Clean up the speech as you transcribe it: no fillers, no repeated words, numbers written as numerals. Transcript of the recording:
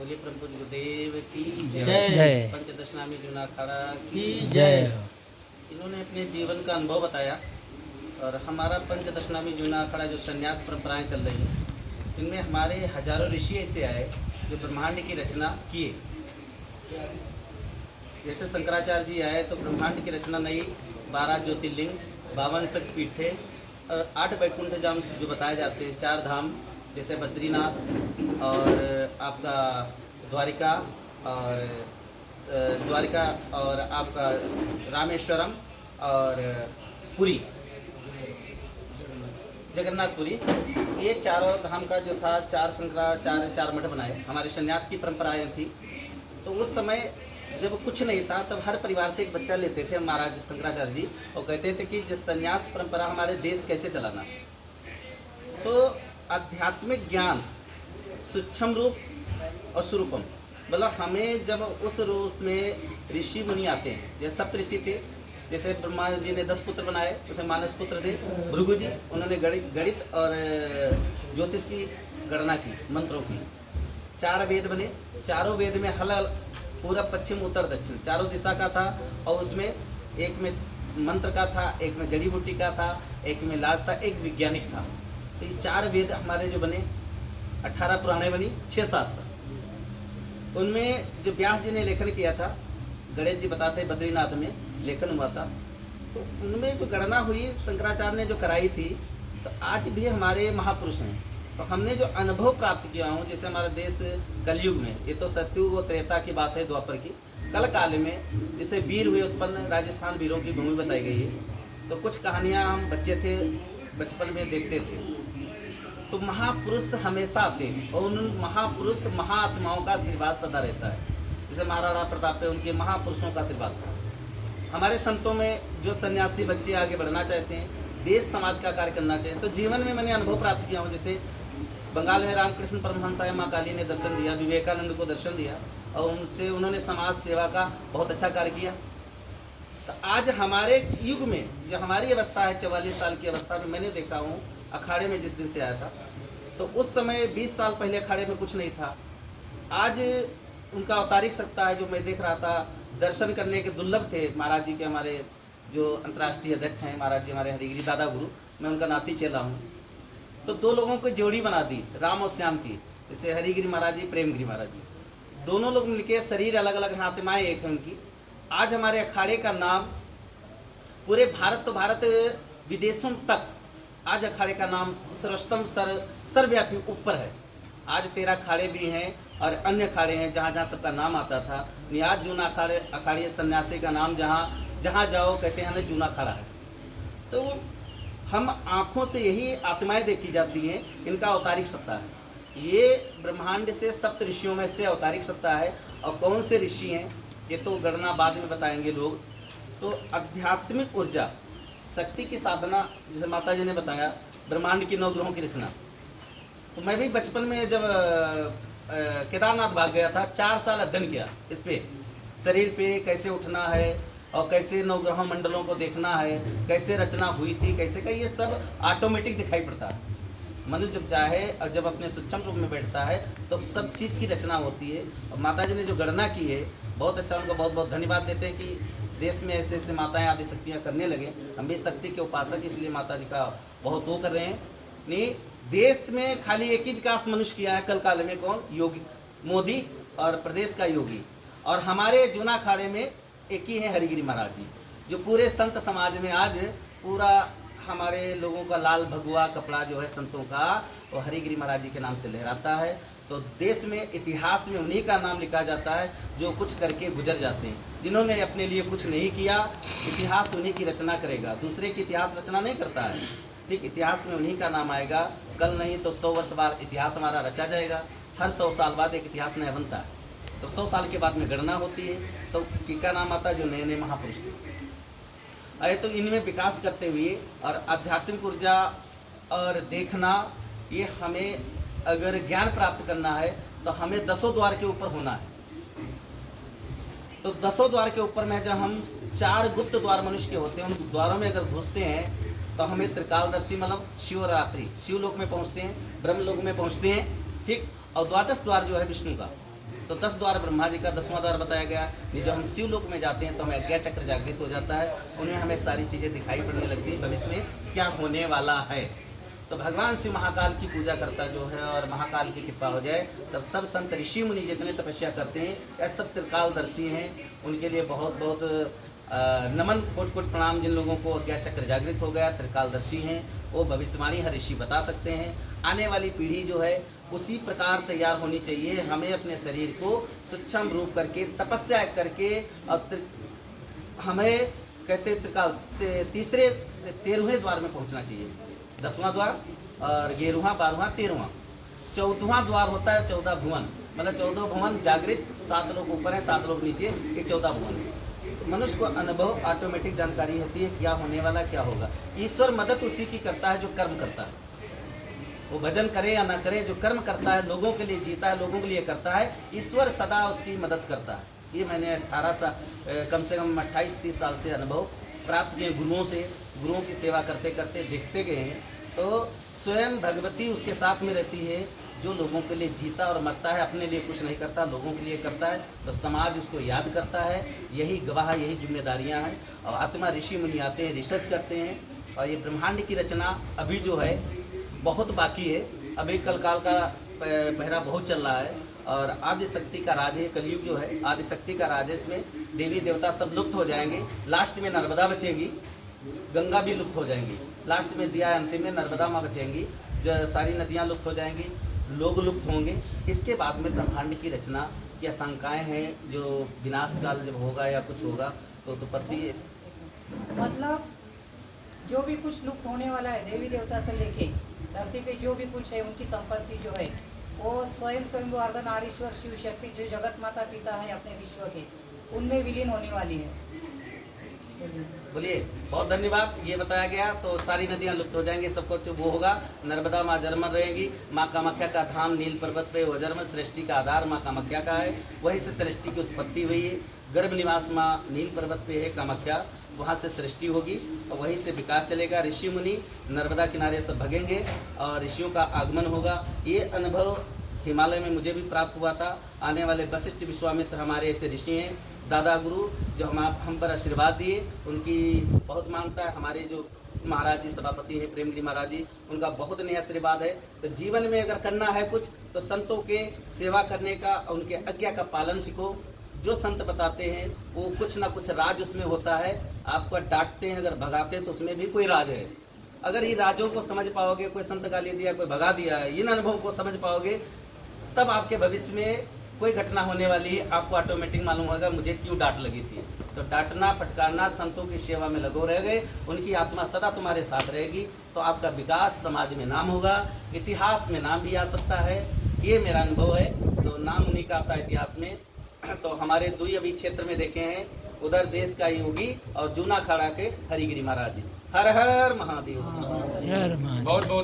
बोले प्रभु गुरुदेव की जय। जय। पंचदशनामी जूना अखाड़ा की जय। इन्होंने अपने जीवन का अनुभव बताया और हमारा पंचदशनामी जूना अखाड़ा जो संन्यास परंपराएं चल रही हैं, इनमें हमारे हजारों ऋषि ऐसे आए जो ब्रह्मांड की रचना किए। जैसे शंकराचार्य जी आए तो ब्रह्मांड की रचना नहीं, 12 ज्योतिर्लिंग, 52 शक्तिपीठे और 8 वैकुंठ धाम जो बताए जाते हैं, 4 धाम जैसे बद्रीनाथ और आपका द्वारिका और आपका रामेश्वरम और पुरी, जगन्नाथपुरी, ये चारों धाम का जो था, 4 शंकराचार्य 4 मठ बनाए। हमारे संन्यास की परंपराएं थी। तो उस समय जब कुछ नहीं था तब हर परिवार से एक बच्चा लेते थे महाराज शंकराचार्य जी और कहते थे कि जिस संन्यास परंपरा हमारे देश कैसे चलाना। तो आध्यात्मिक ज्ञान सूक्ष्म रूप और स्वरूपम, मतलब हमें जब उस रूप में ऋषि मुनि आते हैं, जैसे सप्त ऋषि थे, जैसे ब्रह्मा जी ने 10 पुत्र बनाए, उसे मानस पुत्र थे भृगु जी, उन्होंने गणित और ज्योतिष की गणना की, मंत्रों की। 4 वेद बने, चारों वेद में हल पूरब पश्चिम उत्तर दक्षिण चारों दिशा का था और उसमें एक में मंत्र का था, एक में जड़ी बूटी का था, एक में लाज था, एक वैज्ञानिक था। तो ये 4 वेद हमारे जो बने, 18 पुराणे बनी, 6 शास्त्र। उनमें जो व्यास जी ने लेखन किया था, गणेश जी बताते बद्रीनाथ में लेखन हुआ था, तो उनमें जो गणना हुई शंकराचार्य ने जो कराई थी, तो आज भी हमारे महापुरुष हैं। तो हमने जो अनुभव प्राप्त किया हूँ, जैसे हमारा देश कलयुग में, ये तो सत्युग और त्रेता की बात है, द्वापर की, कल काल में जैसे वीर हुए उत्पन्न, राजस्थान वीरों की भूमि बताई गई है। तो कुछ कहानियाँ हम बच्चे थे बचपन में देखते थे। तो महापुरुष हमेशा आते हैं और उन महापुरुष महात्माओं का आशीर्वाद सदा रहता है। जैसे महाराणा प्रताप पे उनके महापुरुषों का आशीर्वाद था। हमारे संतों में जो सन्यासी बच्चे आगे बढ़ना चाहते हैं, देश समाज का कार्य करना चाहिए, तो जीवन में मैंने अनुभव प्राप्त किया हूँ। जैसे बंगाल में रामकृष्ण परमहंस आए, माँ काली ने दर्शन दिया, विवेकानंद को दर्शन दिया और उनसे उन्होंने समाज सेवा का बहुत अच्छा कार्य किया। तो आज हमारे युग में जो हमारी अवस्था है, 44 साल की अवस्था में, मैंने देखा हूँ अखाड़े में जिस दिन से आया था, तो उस समय 20 साल पहले अखाड़े में कुछ नहीं था। आज उनका अवतारिक सत्ता है जो मैं देख रहा था, दर्शन करने के दुर्लभ थे महाराज जी के। हमारे जो अंतर्राष्ट्रीय अध्यक्ष हैं महाराज जी, हमारे हरिगिरी दादा गुरु, मैं उनका नाती चेला हूँ। तो 2 लोगों को जोड़ी बना दी, राम और श्याम की, जैसे हरिगिरी महाराज जी, प्रेमगिरी महाराज जी, दोनों लोग मिलके, शरीर अलग अलग हैं, आत्माएं एक हैं उनकी। आज हमारे अखाड़े का नाम पूरे भारत, तो भारत विदेशों तक आज अखाड़े का नाम सर्वोत्तम सर्वव्यापी ऊपर है। आज 13 अखाड़े भी हैं और अन्य अखाड़े हैं जहाँ जहाँ सबका नाम आता था। नियाज जूना अखाड़े सन्यासी का नाम जहाँ जाओ कहते हैं ना जूना अखाड़ा है। तो हम आँखों से यही आत्माएं देखी जाती हैं, इनका अवतारिक सत्ता है। ये ब्रह्मांड से सप्त ऋषियों में से अवतारिक सत्ता है। और कौन से ऋषि हैं ये तो गणना बाद में बताएंगे लोग। तो आध्यात्मिक ऊर्जा, शक्ति की साधना, जैसे माता जी ने बताया, ब्रह्मांड की 9 ग्रहों की रचना। तो मैं भी बचपन में जब केदारनाथ भाग गया था, 4 साल अध्ययन किया इस पे, शरीर पे कैसे उठना है और कैसे 9 ग्रह मंडलों को देखना है, कैसे रचना हुई थी, कैसे का, ये सब ऑटोमेटिक दिखाई पड़ता है। मनुष्य जब चाहे और जब अपने सूक्ष्म रूप में बैठता है तो सब चीज़ की रचना होती है। और माता जी ने जो गणना की है, बहुत अच्छा, उनको बहुत बहुत धन्यवाद देते हैं कि देश में ऐसे ऐसे माताएं आदि शक्तियाँ करने लगे। हम भी शक्ति के उपासक, इसलिए माता जी का बहुत वो कर रहे हैं। नहीं, देश में खाली एक ही विकास मनुष्य किया है कल काल में, कौन? योगी मोदी और प्रदेश का योगी। और हमारे जूना अखाड़े में एक ही है हरिगिरी महाराज जी, जो पूरे संत समाज में आज पूरा हमारे लोगों का लाल भगवा कपड़ा जो है संतों का, वो हरिगिरी महाराज जी के नाम से लहराता है। तो देश में इतिहास में उन्हीं का नाम लिखा जाता है जो कुछ करके गुजर जाते हैं। जिन्होंने अपने लिए कुछ नहीं किया, इतिहास उन्हीं की रचना करेगा, दूसरे की इतिहास रचना नहीं करता है। ठीक, इतिहास में उन्हीं का नाम आएगा। कल नहीं तो 100 वर्ष बाद इतिहास हमारा रचा जाएगा। हर 100 साल बाद एक इतिहास नया बनता है। तो 100 साल के बाद में गणना होती है, तो किसका नाम आता है? जो नए नए महापुरुष थे। अरे तो इनमें विकास करते हुए और आध्यात्मिक ऊर्जा और देखना, ये हमें अगर ज्ञान प्राप्त करना है तो हमें 10 द्वार के ऊपर होना है। तो 10 द्वार के ऊपर में जब हम 4 गुप्त द्वार मनुष्य के होते हैं, उन द्वारों में अगर घुसते हैं तो हमें त्रिकालदर्शी मतलब शिवरात्रि, शिवलोक में पहुंचते हैं, ब्रह्मलोक में पहुंचते हैं। ठीक, और 12 द्वार जो है विष्णु का, तो 10 द्वार ब्रह्मा जी का 10वां द्वार बताया गया। ये जब हम शिवलोक में जाते हैं तो हमें अज्ञा चक्र जागृत हो जाता है, उन्हें हमें सारी चीज़ें दिखाई पड़ने लगती है भविष्य में क्या होने वाला है। तो भगवान शिव महाकाल की पूजा करता जो है और महाकाल की कृपा हो जाए, तब सब संत ऋषि मुनि जितने तपस्या करते हैं या सब त्रिकालदर्शी हैं, उनके लिए बहुत बहुत नमन, कोट कोट प्रणाम। जिन लोगों को अज्ञा चक्र जागृत हो गया, त्रिकालदर्शी हैं, वो भविष्यवाणी हर ऋषि बता सकते हैं। आने वाली पीढ़ी जो है उसी प्रकार तैयार होनी चाहिए। हमें अपने शरीर को सूक्ष्म रूप करके तपस्या करके और हमें कहते त्रिकाल 13वें द्वार में पहुंचना चाहिए। 10वां द्वार और 11वां 12वां 13वां 14वां द्वार होता है 14 भुवन, मतलब 14 भुवन जागृत, 7 लोग ऊपर हैं 7 लोग नीचे, ये 14 भुवन है। तो मनुष्य को अनुभव ऑटोमेटिक जानकारी होती है क्या होने वाला क्या होगा। ईश्वर मदद उसी की करता है जो कर्म करता है, वो भजन करे या ना करे, जो कर्म करता है, लोगों के लिए जीता है, लोगों के लिए करता है, ईश्वर सदा उसकी मदद करता है। ये मैंने 18 साल कम से कम 28-30 साल से अनुभव प्राप्त किए गुरुओं से। गुरुओं की सेवा करते करते देखते गए हैं। तो स्वयं भगवती उसके साथ में रहती है जो लोगों के लिए जीता और मरता है, अपने लिए कुछ नहीं करता, लोगों के लिए करता है। तो समाज उसको याद करता है, यही गवाह, यही जिम्मेदारियां हैं। और आत्मा ऋषि मुनि आते हैं, रिसर्च करते हैं, और ये ब्रह्मांड की रचना अभी जो है बहुत बाकी है। अभी कलकाल का पहरा बहुत चल रहा है और आदि शक्ति का राज है। कलयुग जो है आदि शक्ति का राज है, इसमें देवी देवता सब लुप्त हो जाएंगे। लास्ट में नर्मदा बचेगी, गंगा भी लुप्त हो जाएंगी, लास्ट में दिया अंतिम में नर्मदा माँ बचेंगी, जो सारी नदियाँ लुप्त हो जाएंगी, लोग लुप्त होंगे। इसके बाद में ब्रह्मांड की रचना की आशंकाएँ हैं, जो विनाश काल जब होगा या कुछ होगा तो उत्पत्ति, मतलब जो भी कुछ लुप्त होने वाला है, देवी देवता से लेके धरती पे जो भी कुछ है, उनकी संपत्ति जो है वो स्वयं वो अर्धनारीश्वर शिव शक्ति जो जगत माता पिता है अपने विश्व के, उनमें विलीन होने वाली है। बोलिए बहुत धन्यवाद। ये बताया गया तो सारी नदियाँ लुप्त हो जाएंगी, सब कुछ वो होगा। नर्मदा माँ जर्मन रहेंगी, माँ कामाख्या का धाम नील पर्वत पे वो जर्मन, सृष्टि का आधार माँ कामाख्या का है, वहीं से सृष्टि की उत्पत्ति हुई है। गर्भ निवास माँ नील पर्वत पे है कामाख्या, वहाँ से सृष्टि होगी और वहीं से विकास चलेगा। ऋषि मुनि नर्मदा किनारे सब भगेंगे और ऋषियों का आगमन होगा। ये अनुभव हिमालय में मुझे भी प्राप्त हुआ था। आने वाले वशिष्ठ विश्वामित्र हमारे ऐसे ऋषि हैं, दादा गुरु, जो हम पर आशीर्वाद दिए, उनकी बहुत मानता है। हमारे जो महाराज जी सभापति हैं प्रेमगिरी महाराज जी, उनका बहुत नया आशीर्वाद है। तो जीवन में अगर करना है कुछ तो संतों के सेवा करने का, उनके आज्ञा का पालन सीखो। जो संत बताते हैं वो कुछ ना कुछ राज उसमें होता है। आपको डांटते हैं, अगर भगाते हैं तो उसमें भी कोई राज है। अगर ये राजों को समझ पाओगे, कोई संत गाली दिया, कोई भगा दिया है, इन अनुभव को समझ पाओगे, तब आपके भविष्य में कोई घटना होने वाली है, आपको ऑटोमेटिक मालूम होगा मुझे क्यों डांट लगी थी। तो डांटना फटकारना, संतों की सेवा में लगो रह गए, उनकी आत्मा सदा तुम्हारे साथ रहेगी, तो आपका विकास समाज में नाम होगा, इतिहास में नाम भी आ सकता है। ये मेरा अनुभव है। तो नाम उन्हीं का आता है इतिहास में। तो हमारे दुई अभी क्षेत्र में देखे हैं, उधर देश का योगी और जूना खाड़ा के हरिगिरी महाराज जी। हर हर महादेव। बहुत बहुत